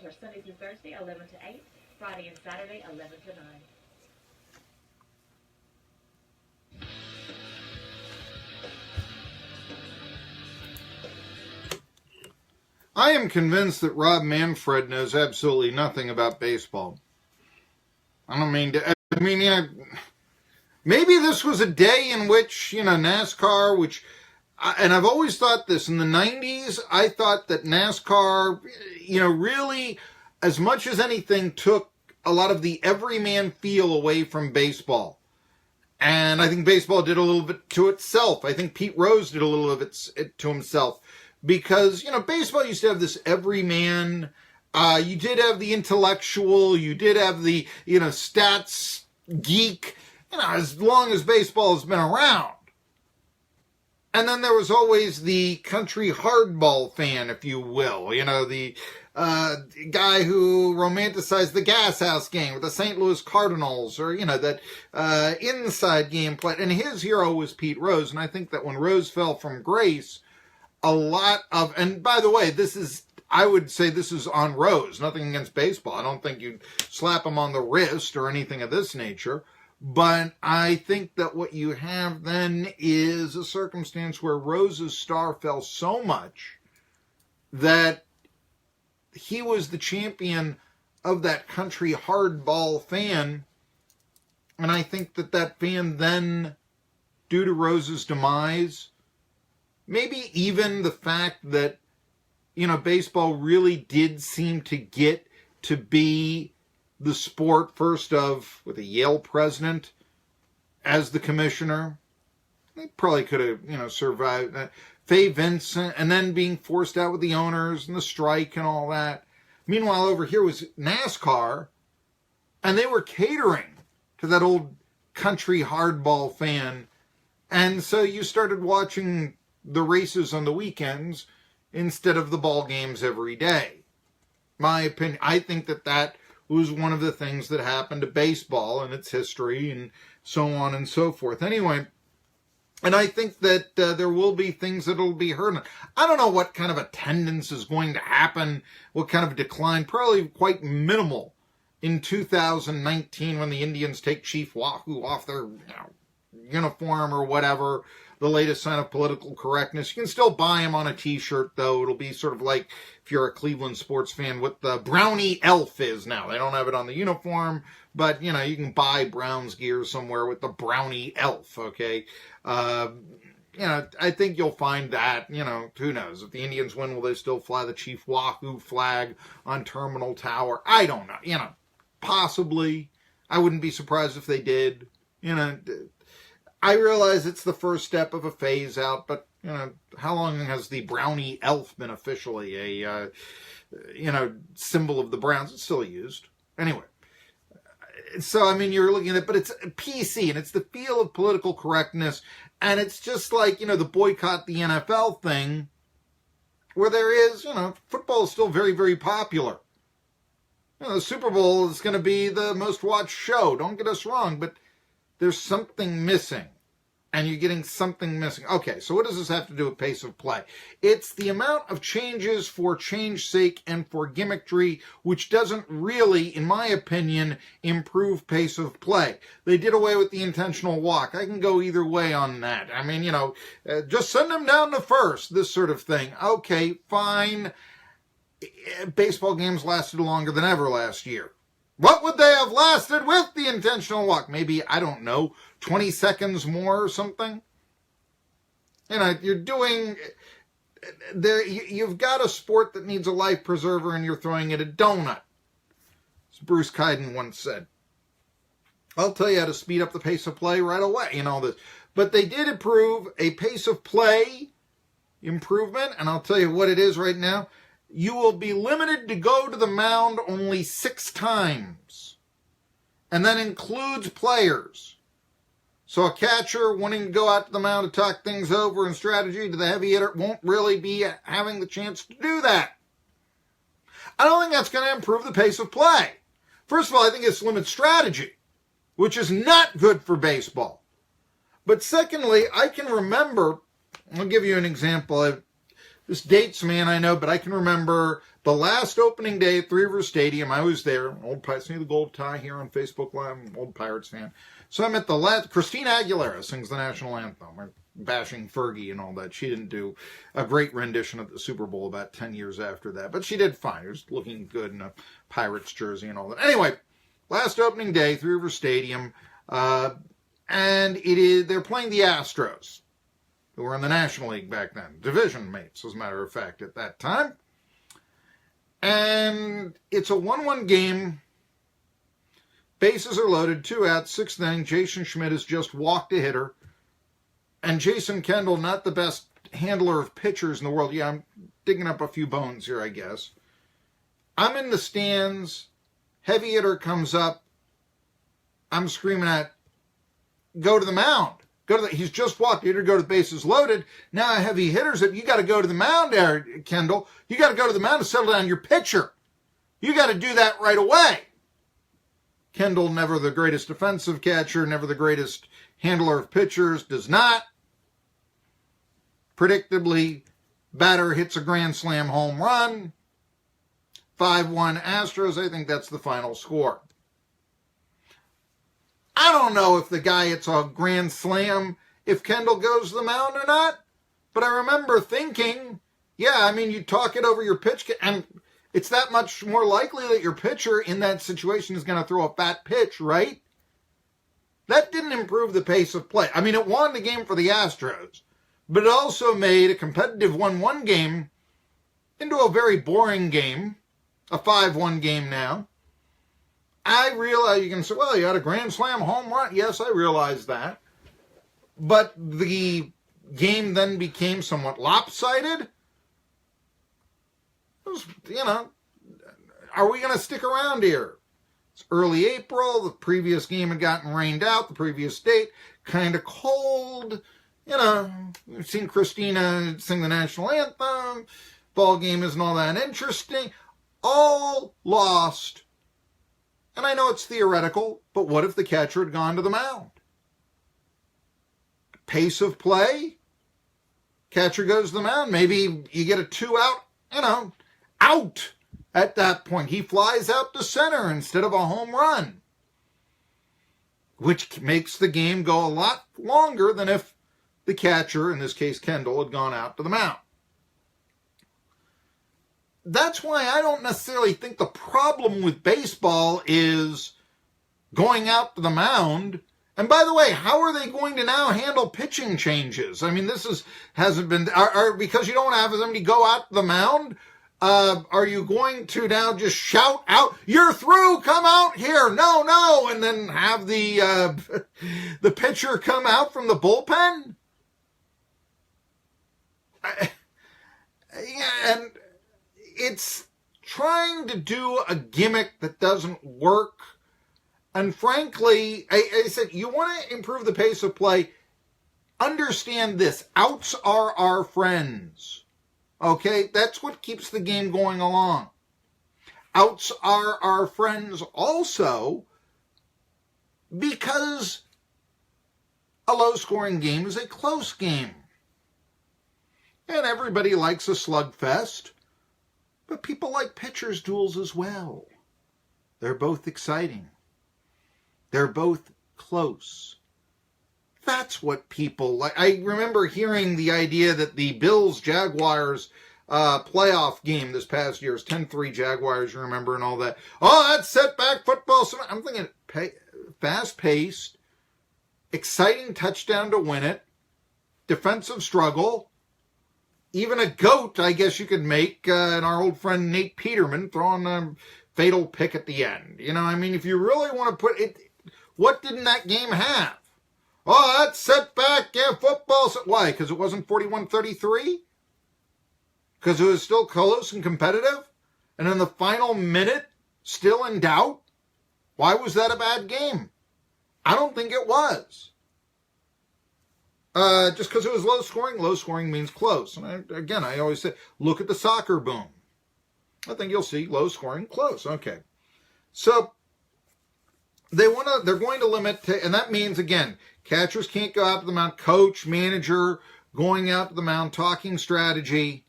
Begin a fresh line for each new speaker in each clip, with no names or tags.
are Sunday through Thursday, 11 to 8, Friday and Saturday, 11 to 9.
I am convinced that Rob Manfred knows absolutely nothing about baseball. I don't mean to, maybe this was a day in which, NASCAR, and I've always thought this, in the 90s, I thought that NASCAR, really, as much as anything, took a lot of the everyman feel away from baseball. And I think baseball did a little bit to itself. I think Pete Rose did a little of it to himself. Because, baseball used to have this everyman. You did have the intellectual. You did have the, stats geek, as long as baseball has been around. And then there was always the country hardball fan, if you will. The guy who romanticized the Gas House game with the St. Louis Cardinals, or, that inside game play. And his hero was Pete Rose. And I think that when Rose fell from grace, a lot of, and by the way, I would say this is on Rose, nothing against baseball. I don't think you'd slap him on the wrist or anything of this nature. But I think that what you have then is a circumstance where Rose's star fell so much that he was the champion of that country hardball fan. And I think that fan then, due to Rose's demise, maybe even the fact that, baseball really did seem to get to be the sport first of, with a Yale president as the commissioner. They probably could have, survived. Fay Vincent, and then being forced out with the owners and the strike and all that. Meanwhile, over here was NASCAR, and they were catering to that old country hardball fan. And so you started watching the races on the weekends instead of the ball games every day. My opinion, I think that was one of the things that happened to baseball and its history and so on and so forth. Anyway, and I think that there will be things that will be heard. I don't know what kind of attendance is going to happen, what kind of decline, probably quite minimal in 2019 when the Indians take Chief Wahoo off their uniform or whatever. The latest sign of political correctness. You can still buy them on a t-shirt, though. It'll be sort of like, if you're a Cleveland sports fan, what the Brownie Elf is now. They don't have it on the uniform, but, you can buy Browns gear somewhere with the Brownie Elf, okay? I think you'll find that, who knows? If the Indians win, will they still fly the Chief Wahoo flag on Terminal Tower? I don't know. Possibly. I wouldn't be surprised if they did. I realize it's the first step of a phase out, but, how long has the Brownie Elf been officially a, symbol of the Browns? It's still used. Anyway. So, you're looking at it, but it's PC, and it's the feel of political correctness, and it's just like, the boycott the NFL thing, where there is, football is still very, very popular. The Super Bowl is going to be the most watched show. Don't get us wrong, but there's something missing. And you're getting something missing. Okay, so what does this have to do with pace of play? It's the amount of changes for change's sake and for gimmickry, which doesn't really, in my opinion, improve pace of play. They did away with the intentional walk. I can go either way on that. Just send them down to first, this sort of thing. Okay, fine. Baseball games lasted longer than ever last year. What would they have lasted with the intentional walk? Maybe, I don't know, 20 seconds more or something? You're doing, you've got a sport that needs a life preserver and you're throwing it a donut. As Bruce Kiden once said. I'll tell you how to speed up the pace of play right away, this. But they did approve a pace of play improvement, and I'll tell you what it is right now. You will be limited to go to the mound only 6 times. And that includes players. So a catcher wanting to go out to the mound to talk things over and strategy to the heavy hitter won't really be having the chance to do that. I don't think that's going to improve the pace of play. First of all, I think it's limit strategy, which is not good for baseball. But secondly, I can remember, I'll give you an example. this dates me, and I know, but I can remember the last opening day at Three Rivers Stadium. I was there. Old Pirates, see the gold tie here on Facebook Live. I'm an old Pirates fan. So I'm at the last. Christina Aguilera sings the national anthem. We're bashing Fergie and all that. She didn't do a great rendition of the Super Bowl about 10 years after that, but she did fine. She was looking good in a Pirates jersey and all that. Anyway, last opening day, Three Rivers Stadium, and they're playing the Astros, who were in the National League back then, division mates, as a matter of fact, at that time. And it's a 1-1 game. Bases are loaded, 2 outs, 6th inning. Jason Schmidt has just walked a hitter. And Jason Kendall, not the best handler of pitchers in the world. Yeah, I'm digging up a few bones here, I guess. I'm in the stands. Heavy hitter comes up. I'm screaming at, go to the mound. He's just walked. Hitter, go to the bases loaded. Now a heavy hitter's up. You got to go to the mound there, Kendall. You got to go to the mound to settle down your pitcher. You got to do that right away. Kendall, never the greatest defensive catcher, never the greatest handler of pitchers, does not. Predictably, batter hits a grand slam home run. 5-1 Astros. I think that's the final score. I don't know if the guy hits a grand slam if Kendall goes to the mound or not, but I remember thinking, yeah, I mean, you talk it over your pitch, and it's that much more likely that your pitcher in that situation is going to throw a fat pitch, right? That didn't improve the pace of play. I mean, it won the game for the Astros, but it also made a competitive 1-1 game into a very boring game, a 5-1 game now. I realize you can say, well, you had a grand slam home run. Yes, I realize that. But the game then became somewhat lopsided. It was, are we going to stick around here? It's early April. The previous game had gotten rained out. The previous date, kind of cold. We've seen Christina sing the national anthem. Ball game isn't all that interesting. All lost. And I know it's theoretical, but what if the catcher had gone to the mound? Pace of play? Catcher goes to the mound. Maybe you get a 2 out, out at that point. He flies out to center instead of a home run, which makes the game go a lot longer than if the catcher, in this case Kendall, had gone out to the mound. That's why I don't necessarily think the problem with baseball is going out to the mound. And by the way, how are they going to now handle pitching changes? I mean, hasn't been, because you don't have somebody go out to the mound, are you going to now just shout out, you're through, come out here, no, and then have the pitcher come out from the bullpen? And it's trying to do a gimmick that doesn't work. And frankly, I said, you want to improve the pace of play, understand this. Outs are our friends. Okay? That's what keeps the game going along. Outs are our friends also because a low-scoring game is a close game. And everybody likes a slugfest. But people like pitchers' duels as well. They're both exciting. They're both close. That's what people like. I remember hearing the idea that the Bills-Jaguars playoff game this past year is 10-3 Jaguars, you remember, and all that. Oh, that's setback football. I'm thinking fast-paced, exciting touchdown to win it, defensive struggle. Even a goat, I guess you could make, and our old friend Nate Peterman throwing a fatal pick at the end. If you really want to put it, what didn't that game have? Oh, that's setback, football. Why? Because it wasn't 41-33? Because it was still close and competitive? And in the final minute, still in doubt? Why was that a bad game? I don't think it was. Just because it was low scoring means close. And I always say, look at the soccer boom. I think you'll see low scoring, close. Okay. So they're going to limit, and that means, again, catchers can't go out to the mound, coach, manager, going out to the mound, talking strategy.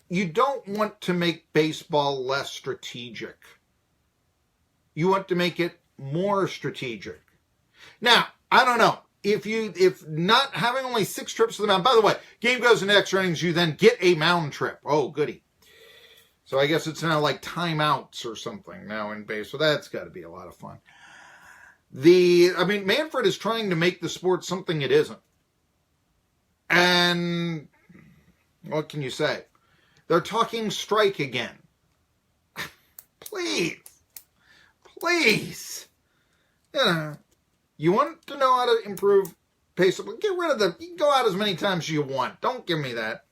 you don't want to make baseball less strategic. You want to make it more strategic. Now, I don't know. If not having only 6 trips to the mound, by the way, game goes into extra innings, you then get a mound trip. Oh, goody. So I guess it's now like timeouts or something now in base. So that's got to be a lot of fun. Manfred is trying to make the sport something it isn't. And what can you say? They're talking strike again. Please. You want to know how to improve pace? Get rid of you can go out as many times as you want. Don't give me that.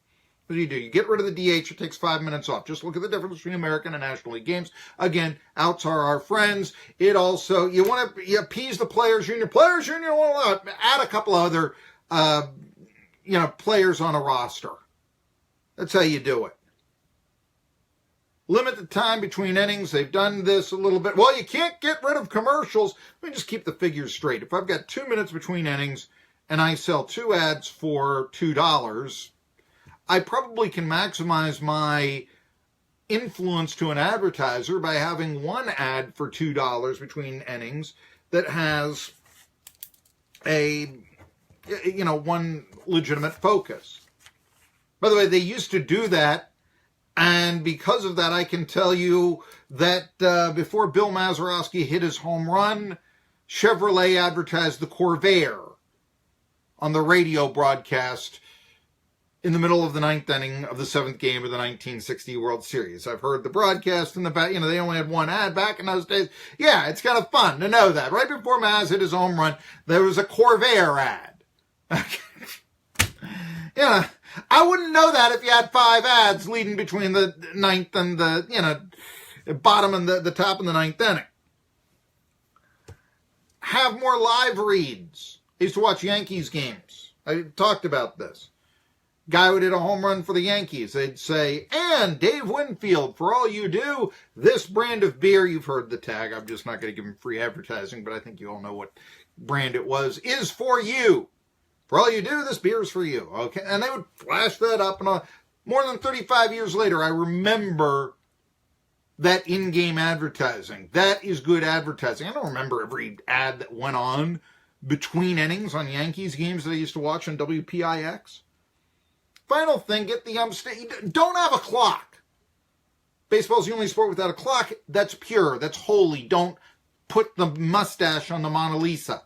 What do? You get rid of the DH, it takes 5 minutes off. Just look at the difference between American and National League games. Again, outs are our friends. It also, you want to appease the Players Union. Players Union, add a couple other, players on a roster. That's how you do it. Limit the time between innings. They've done this a little bit. Well, you can't get rid of commercials. Let me just keep the figures straight. If I've got 2 minutes between innings and I sell 2 ads for $2, I probably can maximize my influence to an advertiser by having 1 ad for $2 between innings that has one legitimate focus. By the way, they used to do that. And because of that, I can tell you that before Bill Mazeroski hit his home run, Chevrolet advertised the Corvair on the radio broadcast in the middle of the 9th inning of the 7th game of the 1960 World Series. I've heard the broadcast in the back. They only had 1 ad back in those days. Yeah, it's kind of fun to know that. Right before Maz hit his home run, there was a Corvair ad. I wouldn't know that if you had 5 ads leading between the 9th and the, bottom and the top of the 9th inning. Have more live reads. I used to watch Yankees games. I talked about this. Guy who did a home run for the Yankees, they'd say, and Dave Winfield, for all you do, this brand of beer, you've heard the tag, I'm just not going to give him free advertising, but I think you all know what brand it was, is for you. For all you do, this beer is for you. Okay, and they would flash that up, and more than 35 years later, I remember that in-game advertising. That is good advertising. I don't remember every ad that went on between innings on Yankees games that I used to watch on WPIX. Final thing, get the don't have a clock. Baseball's the only sport without a clock. That's pure. That's holy. Don't put the mustache on the Mona Lisa.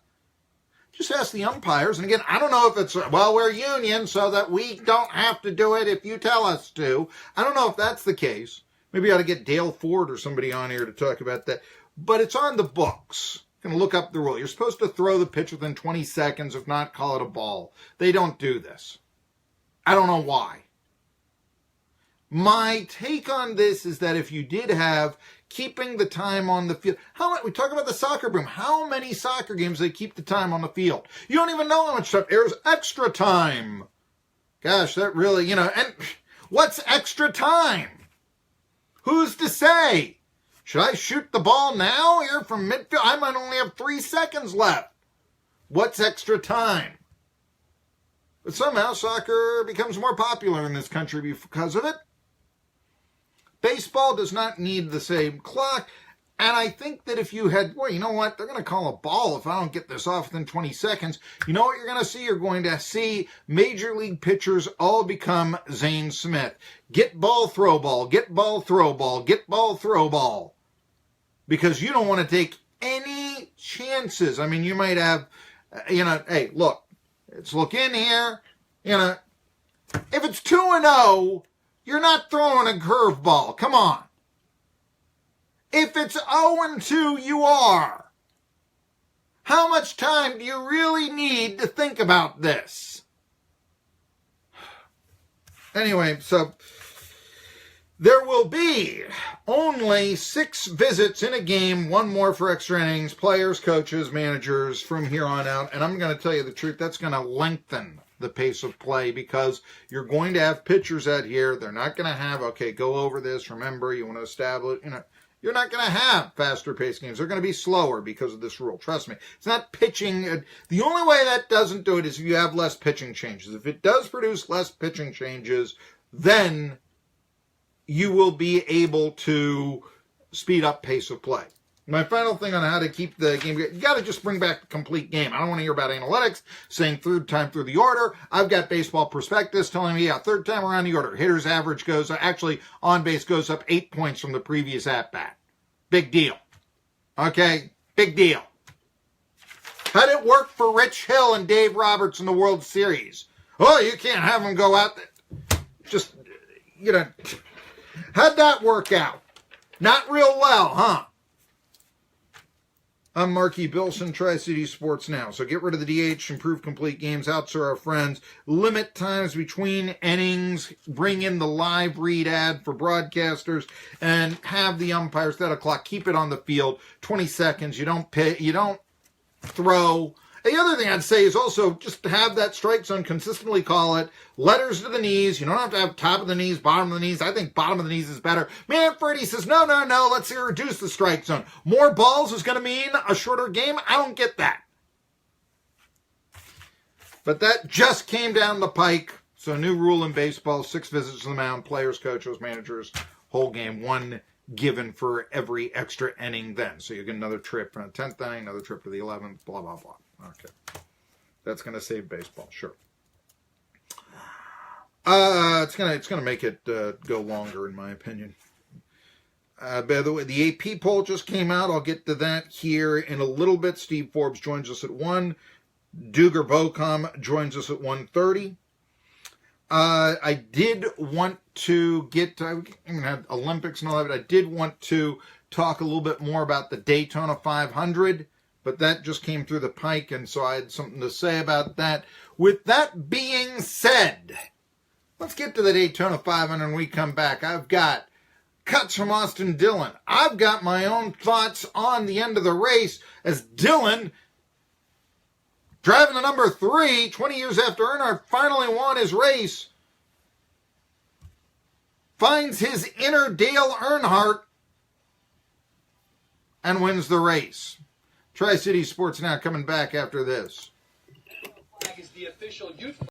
Just ask the umpires. And again, I don't know if it's, we're union so that we don't have to do it if you tell us to. I don't know if that's the case. Maybe I ought to get Dale Ford or somebody on here to talk about that. But it's on the books. You can look up the rule. You're supposed to throw the pitch within 20 seconds. If not, call it a ball. They don't do this. I don't know why. My take on this is that if you did have keeping the time on the field, we talk about the soccer boom. How many soccer games they keep the time on the field? You don't even know how much stuff. There's extra time. Gosh, that really, and what's extra time? Who's to say? Should I shoot the ball now here from midfield? I might only have 3 seconds left. What's extra time? But somehow soccer becomes more popular in this country because of it. Baseball does not need the same clock. And I think that if you had, you know what? They're going to call a ball if I don't get this off within 20 seconds. You know what you're going to see? You're going to see major league pitchers all become Zane Smith. Get ball, throw ball. Get ball, throw ball. Get ball, throw ball. Because you don't want to take any chances. I mean, you might have, hey, look. Let's look in here. If it's 2-0, you're not throwing a curveball. Come on. If it's 0-2, you are. How much time do you really need to think about this? Anyway, so there will be only 6 visits in a game, 1 more for extra innings, players, coaches, managers from here on out. And I'm going to tell you the truth, that's going to lengthen the pace of play because you're going to have pitchers out here. They're not going to have, go over this. Remember, you want to establish, you're not going to have faster paced games. They're going to be slower because of this rule. Trust me. It's not pitching. The only way that doesn't do it is if you have less pitching changes. If it does produce less pitching changes, then you will be able to speed up pace of play. My final thing on how to keep the game, you got to just bring back the complete game. I don't want to hear about analytics saying third time through the order. I've got Baseball Prospectus telling me, yeah, third time around the order. Hitter's average goes, actually on base goes up 8 points from the previous at bat. Big deal. Okay? Big deal. How did it work for Rich Hill and Dave Roberts in the World Series? Oh, you can't have them go out there. Just, how'd that work out? Not real well, huh? I'm Marky, Billson, Tri-City Sports Now. So get rid of the DH, improve complete games, outsource our friends, limit times between innings, bring in the live read ad for broadcasters, and have the umpires set a clock. Keep it on the field, 20 seconds. You don't throw. The other thing I'd say is also just have that strike zone, consistently call it, letters to the knees. You don't have to have top of the knees, bottom of the knees. I think bottom of the knees is better. Manfred, he says, no, let's reduce the strike zone. More balls is going to mean a shorter game. I don't get that. But that just came down the pike. So new rule in baseball, 6 visits to the mound, players, coaches, managers, whole game, 1 given for every extra inning then. So you get another trip from the 10th inning, another trip to the 11th, blah, blah, blah. Okay. That's going to save baseball, sure. It's gonna make it go longer, in my opinion. By the way, the AP poll just came out. I'll get to that here in a little bit. Steve Forbes joins us at 1. Duger Bocom joins us at 1:30. I did want to get to, I had Olympics and all that, but I did want to talk a little bit more about the Daytona 500, but that just came through the pike, and so I had something to say about that. With that being said, let's get to the Daytona 500 when we come back. I've got cuts from Austin Dillon. I've got my own thoughts on the end of the race as Dillon, driving the number 3, 20 years after Earnhardt finally won his race, finds his inner Dale Earnhardt and wins the race. Tri-City Sports Now coming back after this.
Is the official youth